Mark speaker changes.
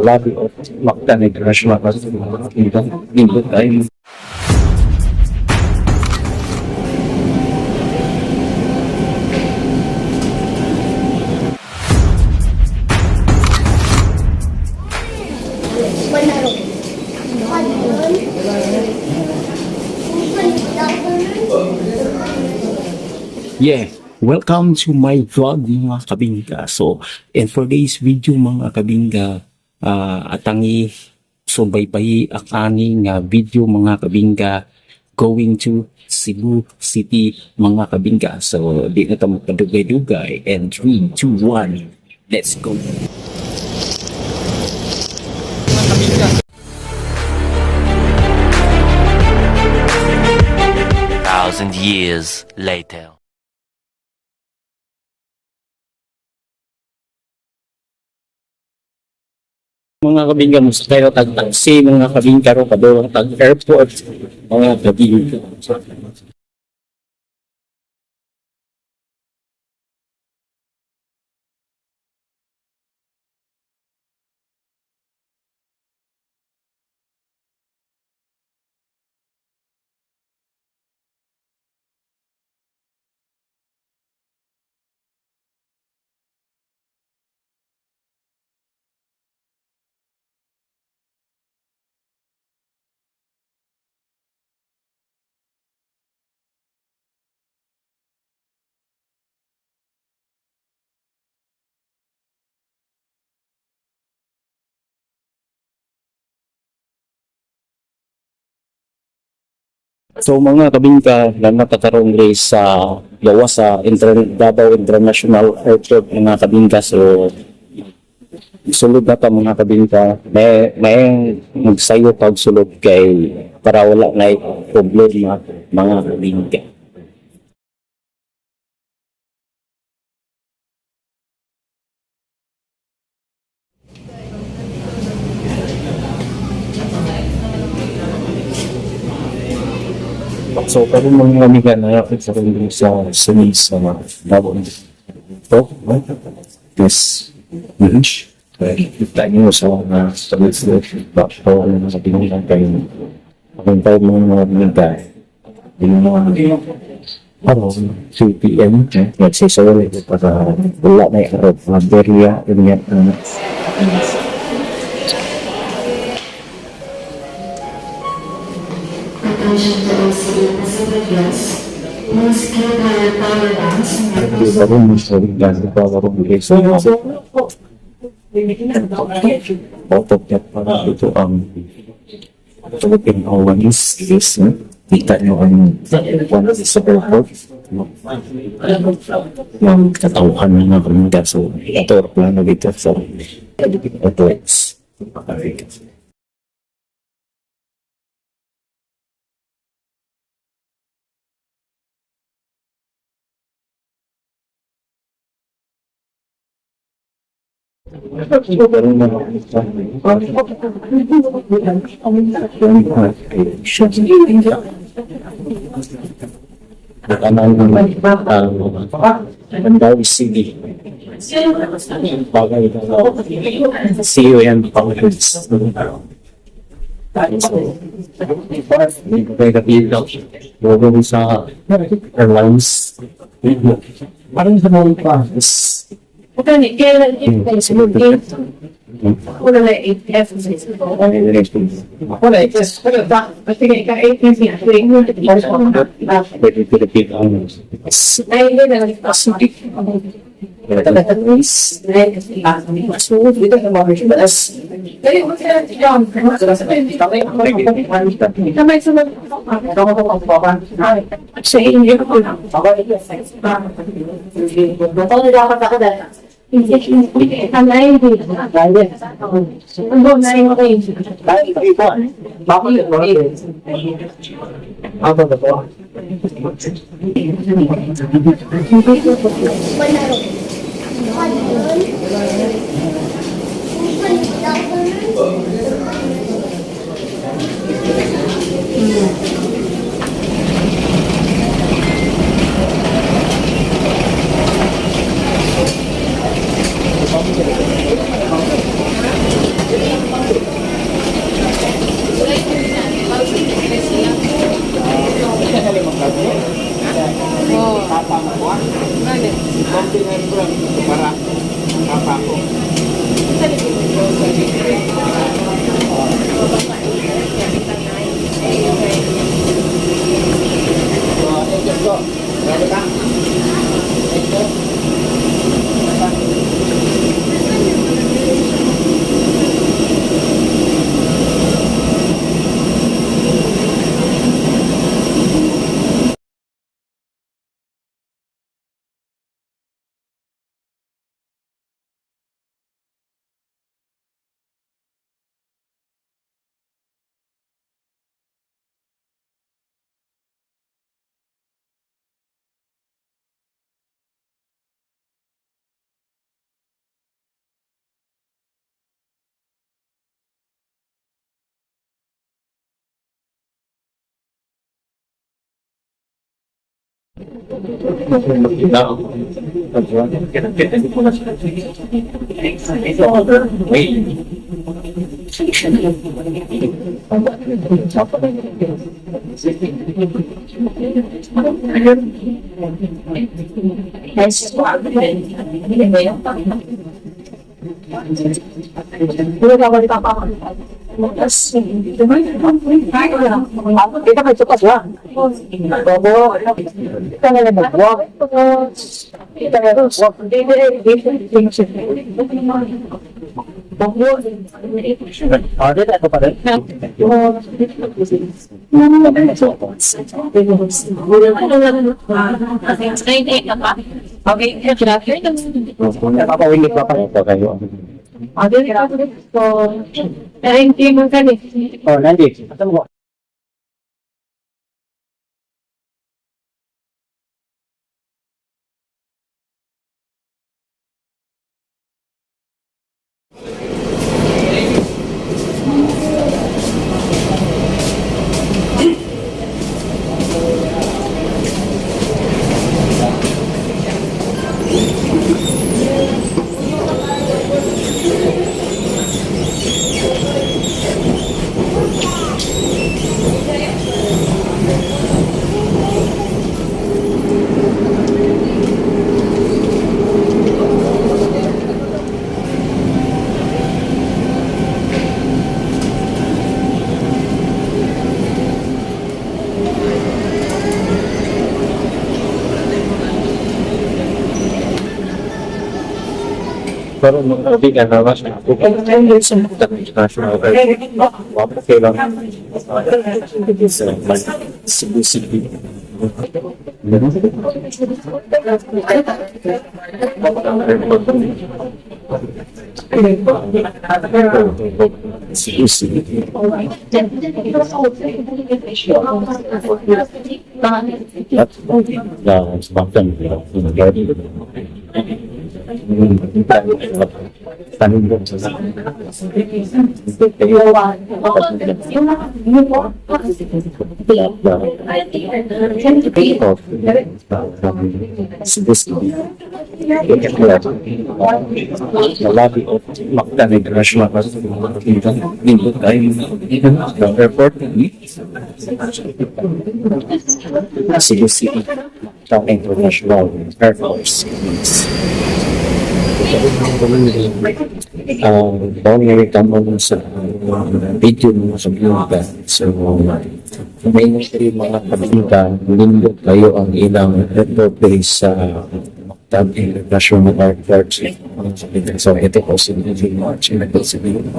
Speaker 1: lobby of Mactan International Hospital. Dito tayo. Yeah, welcome to my vlog mga kabingka. So, and for today's video mga kabingka, atangi subaybayi akani nga video mga kabingka going to Cebu City mga kabingka. So, di na tayo magpadugay-dugay. And 3, 2, 1, let's go! Mga kabingka.
Speaker 2: 1,000 years later.
Speaker 1: Mga kabingka, musta kayo tag-taxi, mga kabingka ro, padulong tag-airport, mga kabingka. So mga kabingka na nakakarong race sa gawa sa DAVAO International Airport mga kabingka. So sulod na ta mga kabingka, may magsayo pag sulod kay para wala na problema mga kabingka. So, pero mga kamigan na sa kanyang sa DAVAO. Ito, yes. Kita nyo sa mga stabilisation. Bakit sa pinungan kayo. Ang tayo mga kamigan. Yung mga parang 2 p.m. Nagsisawali para wala na yung mga barya.
Speaker 3: Attention to all city Pacific guests. Please keep your power banks and
Speaker 1: Hindi pa rin masyadong gano'n pa karong bilis. Otot niya para ito ang Philippine Airlines is kita nyo ang one sa airport. Yung katauhan na nga kami so ito plano dito sa airports. Mandawi City. CUM Pangilips. Gagawin sa airlines. Parang sa mga pa.
Speaker 4: Bukan kailan sunod gate. Wala na 8F. Wala just wala ba? Pati ka 8F niya.
Speaker 1: Pwede Philippine Airlines.
Speaker 4: Ay hindi na nagpasok. Tagatalis. So, dito na mga balas. Kaya mo kaya yan. Kamay sa mga sa inyo ko lang. Kung dapat ako dahil. Kamay dito. Ang buong na yung okay.
Speaker 1: Apa ba ito?
Speaker 4: Kita kayo pa Bobo, kita na lang mag-walk. Kita na lang walk. Dito ako pa rin. Okay,
Speaker 1: Napapawinit pa kayo.
Speaker 4: pero hindi mo ganit.
Speaker 1: Oh, nanti. Atam ko. Pero hindi ka naman sa international kailangan Cebu City. Cebu City. Lobby of Mactan International nindot tayo ng airport Cebu City International Air Force. Bawang nga tama sa video mo sa vlog. So, may mga pagkita, lindot kayo ang ilang airport base sa Mactan International Airport. So, ito po si March. Ito po si March.